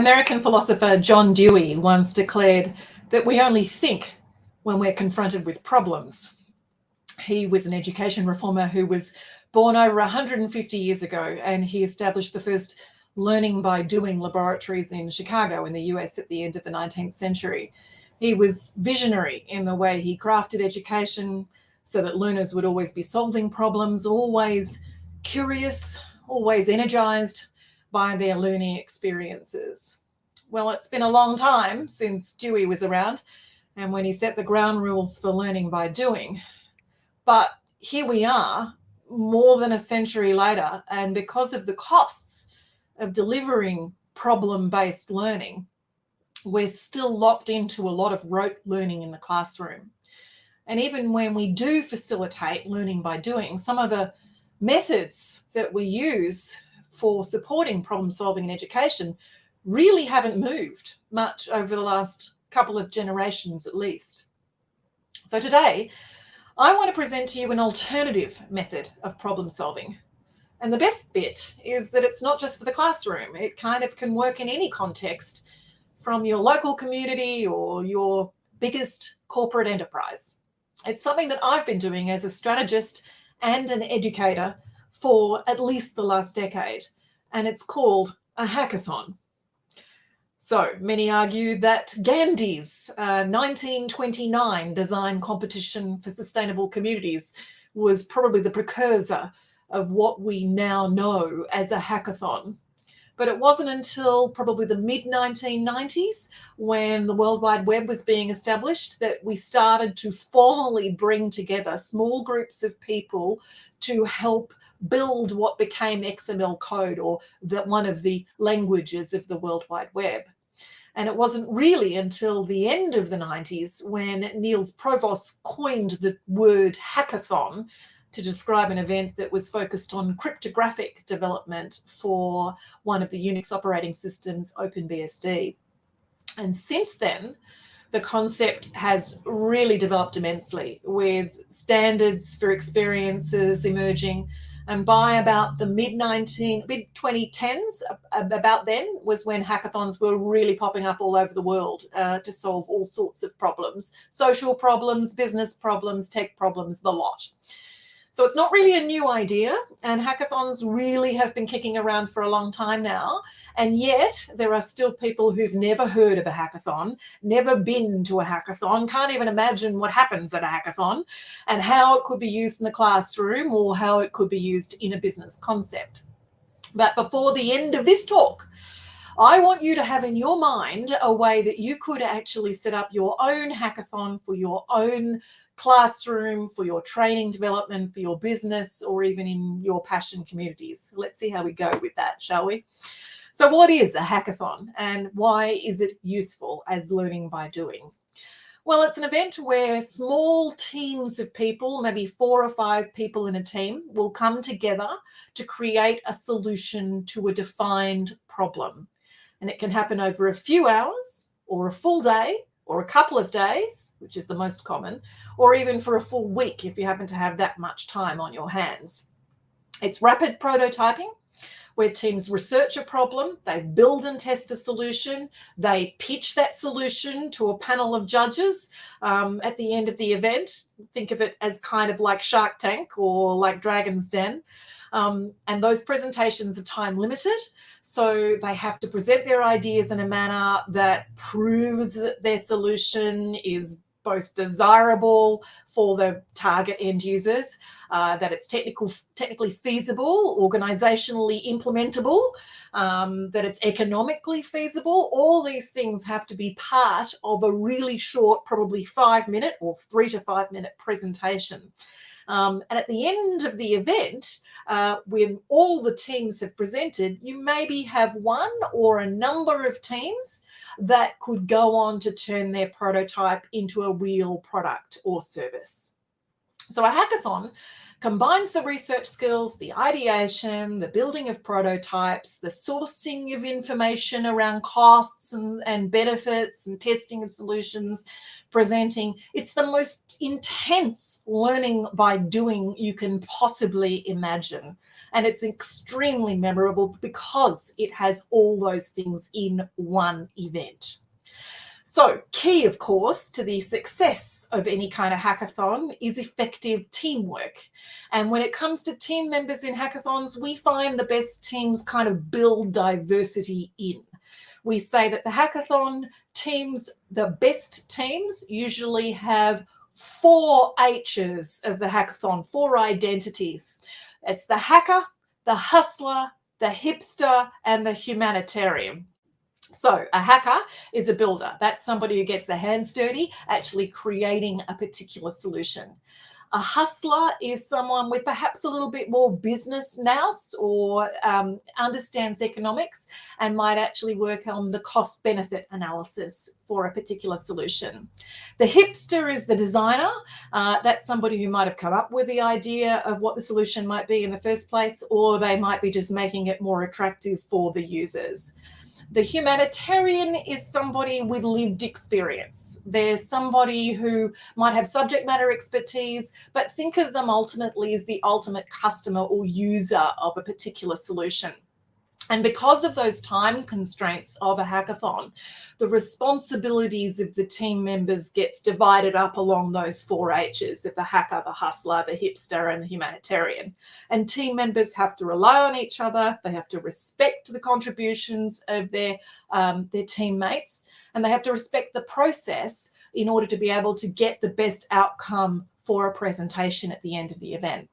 American philosopher John Dewey once declared that we only think when we're confronted with problems. He was an education reformer who was born over 150 years ago, and he established the first learning by doing laboratories in Chicago in the US at the end of the 19th century. He was visionary in the way he crafted education so that learners would always be solving problems, always curious, always energized by their learning experiences. Well, it's been a long time since Dewey was around and when he set the ground rules for learning by doing. But here we are, more than a century later, and because of the costs of delivering problem-based learning, we're still locked into a lot of rote learning in the classroom. And even when we do facilitate learning by doing, some of the methods that we use for supporting problem solving in education really haven't moved much over the last couple of generations at least. So today, I want to present to you an alternative method of problem solving. And the best bit is that it's not just for the classroom. It kind of can work in any context, from your local community or your biggest corporate enterprise. It's something that I've been doing as a strategist and an educator for at least the last decade, and it's called a hackathon. So many argue that Gandhi's 1929 design competition for sustainable communities was probably the precursor of what we now know as a hackathon. But it wasn't until probably the mid-1990s, when the World Wide Web was being established, that we started to formally bring together small groups of people to help build what became XML code, or one of the languages of the World Wide Web. And it wasn't really until the end of the 90s when Niels Provost coined the word hackathon to describe an event that was focused on cryptographic development for one of the Unix operating systems, OpenBSD. And since then, the concept has really developed immensely, with standards for experiences emerging. And by about the mid-2010s, about then was when hackathons were really popping up all over the world to solve all sorts of problems: social problems, business problems, tech problems, the lot. So it's not really a new idea, and hackathons really have been kicking around for a long time now. And yet there are still people who've never heard of a hackathon, never been to a hackathon, can't even imagine what happens at a hackathon and how it could be used in the classroom or how it could be used in a business concept. But before the end of this talk, I want you to have in your mind a way that you could actually set up your own hackathon for your own classroom, for your training development, for your business, or even in your passion communities. Let's see how we go with that, shall we? So what is a hackathon, and why is it useful as learning by doing? Well, it's an event where small teams of people, maybe 4 or 5 people in a team, will come together to create a solution to a defined problem. And it can happen over a few hours, or a full day, or a couple of days, which is the most common, or even for a full week if you happen to have that much time on your hands. It's rapid prototyping, where teams research a problem, they build and test a solution, they pitch that solution to a panel of judges at the end of the event. Think of it as kind of like Shark Tank or like Dragon's Den. And those presentations are time limited, so they have to present their ideas in a manner that proves that their solution is both desirable for the target end users, that it's technically feasible, organizationally implementable, that it's economically feasible. All these things have to be part of a really short, probably 5-minute or 3 to 5 minute presentation. And at the end of the event, when all the teams have presented, you maybe have one or a number of teams that could go on to turn their prototype into a real product or service. So a hackathon combines the research skills, the ideation, the building of prototypes, the sourcing of information around costs and benefits and testing of solutions, presenting. It's the most intense learning by doing you can possibly imagine. And it's extremely memorable because it has all those things in one event. So key, of course, to the success of any kind of hackathon is effective teamwork. And when it comes to team members in hackathons, we find the best teams kind of build diversity in. We say that the hackathon teams, the best teams, usually have 4 H's of the hackathon, 4 identities. It's the hacker, the hustler, the hipster, and the humanitarian. So a hacker is a builder. That's somebody who gets their hands dirty, actually creating a particular solution. A hustler is someone with perhaps a little bit more business nous or understands economics and might actually work on the cost benefit analysis for a particular solution. The hipster is the designer. That's somebody who might have come up with the idea of what the solution might be in the first place, or they might be just making it more attractive for the users. The humanitarian is somebody with lived experience. They're somebody who might have subject matter expertise, but think of them ultimately as the ultimate customer or user of a particular solution. And because of those time constraints of a hackathon, the responsibilities of the team members gets divided up along those 4 H's of the hacker, the hustler, the hipster, and the humanitarian. And team members have to rely on each other. They have to respect the contributions of their teammates, and they have to respect the process in order to be able to get the best outcome for a presentation at the end of the event.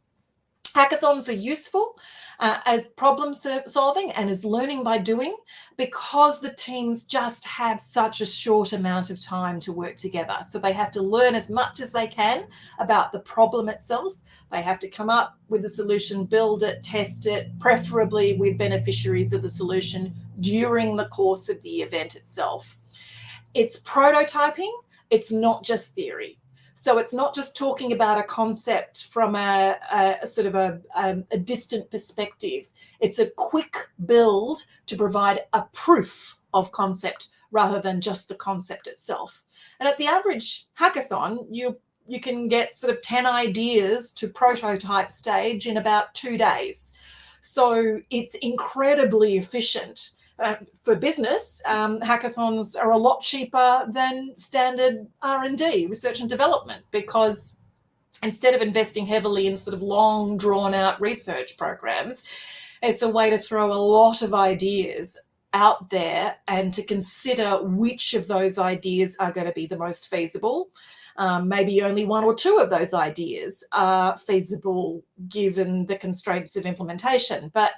Hackathons are useful as problem solving and as learning by doing, because the teams just have such a short amount of time to work together. So they have to learn as much as they can about the problem itself. They have to come up with the solution, build it, test it, preferably with beneficiaries of the solution during the course of the event itself. It's prototyping. It's not just theory. So it's not just talking about a concept from a sort of a distant perspective. It's a quick build to provide a proof of concept rather than just the concept itself. And at the average hackathon, you can get sort of 10 ideas to prototype stage in about 2 days. So it's incredibly efficient. For business, hackathons are a lot cheaper than standard R&D, research and development, because instead of investing heavily in sort of long, drawn-out research programs, it's a way to throw a lot of ideas out there and to consider which of those ideas are going to be the most feasible. Maybe only 1 or 2 of those ideas are feasible given the constraints of implementation. But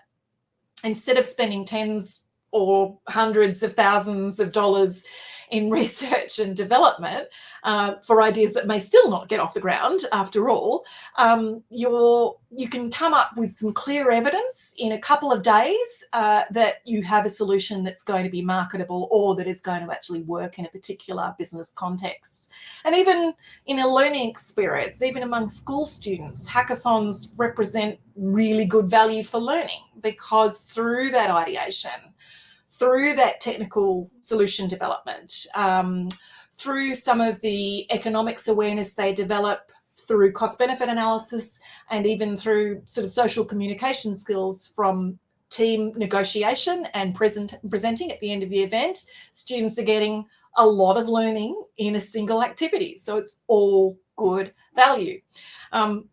instead of spending tens or hundreds of thousands of dollars in research and development for ideas that may still not get off the ground after all, you can come up with some clear evidence in a couple of days that you have a solution that's going to be marketable or that is going to actually work in a particular business context. And even in a learning experience, even among school students, hackathons represent really good value for learning, because through that ideation, through that technical solution development, through some of the economics awareness they develop, through cost-benefit analysis, and even through sort of social communication skills from team negotiation and presenting at the end of the event, students are getting a lot of learning in a single activity. So it's all good value.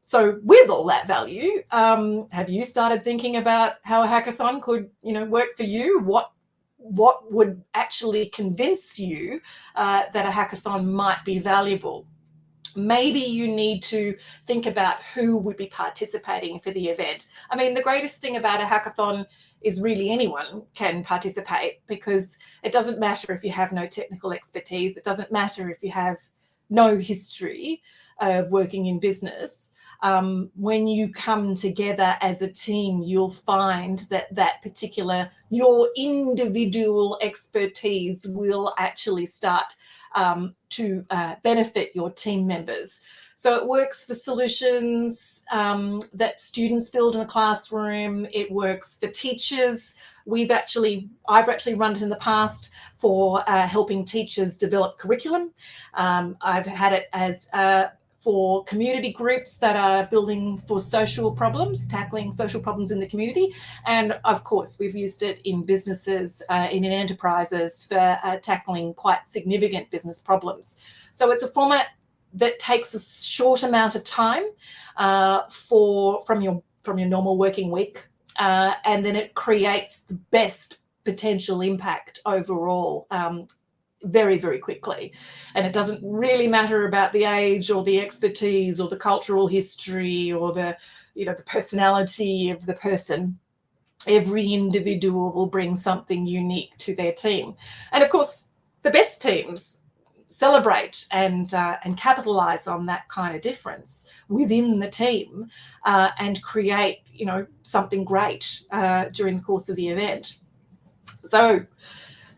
So with all that value, have you started thinking about how a hackathon could, work for you? What would actually convince you that a hackathon might be valuable? Maybe you need to think about who would be participating for the event. I mean, the greatest thing about a hackathon is really anyone can participate, because it doesn't matter if you have no technical expertise. It doesn't matter if you have no history of working in business. When you come together as a team, you'll find that your individual expertise will actually start to benefit your team members. So it works for solutions that students build in the classroom. It works for teachers. I've actually run it in the past for helping teachers develop curriculum. I've had it as for community groups that are building for social problems, tackling social problems in the community. And of course, we've used it in businesses, in enterprises for tackling quite significant business problems. So it's a format that takes a short amount of time from your normal working week, and then it creates the best potential impact overall very, very quickly. And it doesn't really matter about the age or the expertise or the cultural history or the personality of the person. Every individual will bring something unique to their team. And of course, the best teams celebrate and capitalize on that kind of difference within the team and create, something great during the course of the event. So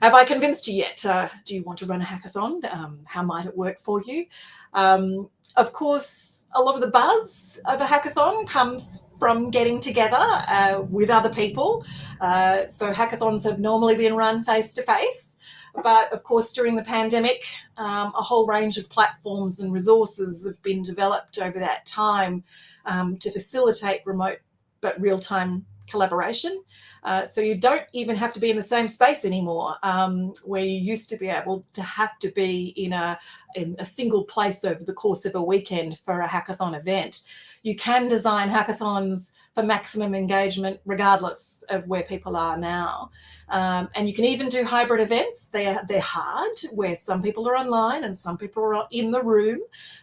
have I convinced you yet? Do you want to run a hackathon? How might it work for you? Of course, a lot of the buzz of a hackathon comes from getting together with other people. So hackathons have normally been run face-to-face. But of course, during the pandemic, a whole range of platforms and resources have been developed over that time to facilitate remote but real-time collaboration. So you don't even have to be in the same space anymore, where you used to be able to have to be in a single place over the course of a weekend for a hackathon event. You can design hackathons for maximum engagement regardless of where people are now. And you can even do hybrid events. They're hard, where some people are online and some people are in the room,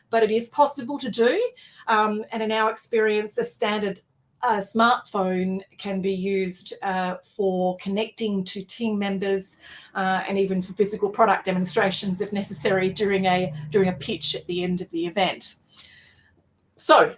but it is possible to do. And in our experience, a standard smartphone can be used for connecting to team members and even for physical product demonstrations if necessary during a pitch at the end of the event. So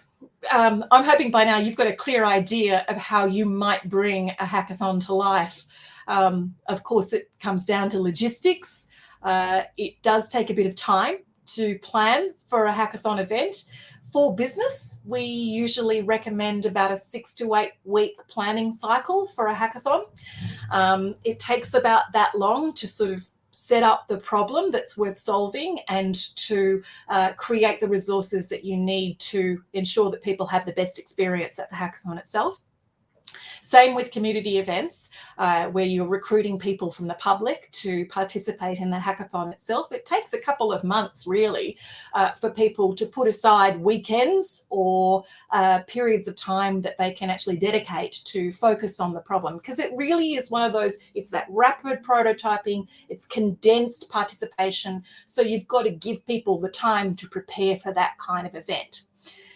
I'm hoping by now you've got a clear idea of how you might bring a hackathon to life. Of course, it comes down to logistics. It does take a bit of time to plan for a hackathon event. For business, we usually recommend about a 6 to 8 week planning cycle for a hackathon. It takes about that long to sort of set up the problem that's worth solving and to create the resources that you need to ensure that people have the best experience at the hackathon itself. Same with community events, where you're recruiting people from the public to participate in the hackathon itself. It takes a couple of months, really, for people to put aside weekends or periods of time that they can actually dedicate to focus on the problem, because it really is one of those, it's that rapid prototyping, it's condensed participation. So you've got to give people the time to prepare for that kind of event.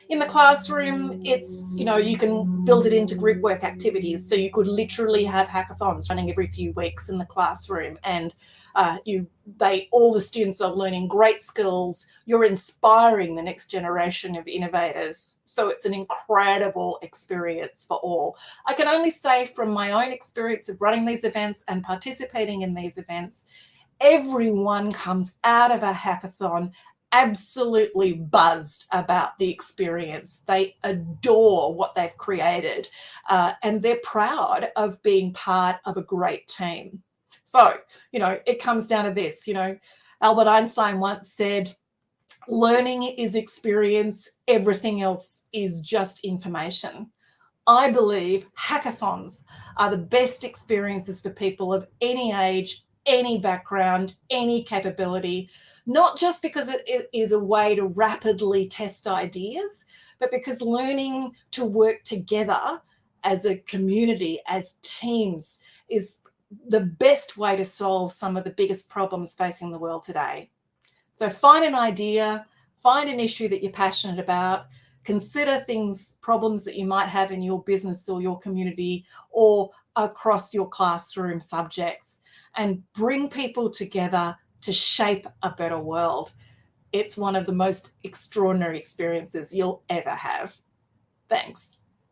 In the classroom, it's, you can build it into group work activities. So you could literally have hackathons running every few weeks in the classroom, and all the students are learning great skills. You're inspiring the next generation of innovators. So it's an incredible experience for all. I can only say from my own experience of running these events and participating in these events, everyone comes out of a hackathon absolutely buzzed about the experience. They adore what they've created, and they're proud of being part of a great team. So, it comes down to this. Albert Einstein once said, learning is experience, everything else is just information. I believe hackathons are the best experiences for people of any age, any background, any capability, not just because it is a way to rapidly test ideas, but because learning to work together as a community, as teams, is the best way to solve some of the biggest problems facing the world today. So find an idea, find an issue that you're passionate about, consider problems that you might have in your business or your community or across your classroom subjects, and bring people together to shape a better world. It's one of the most extraordinary experiences you'll ever have. Thanks.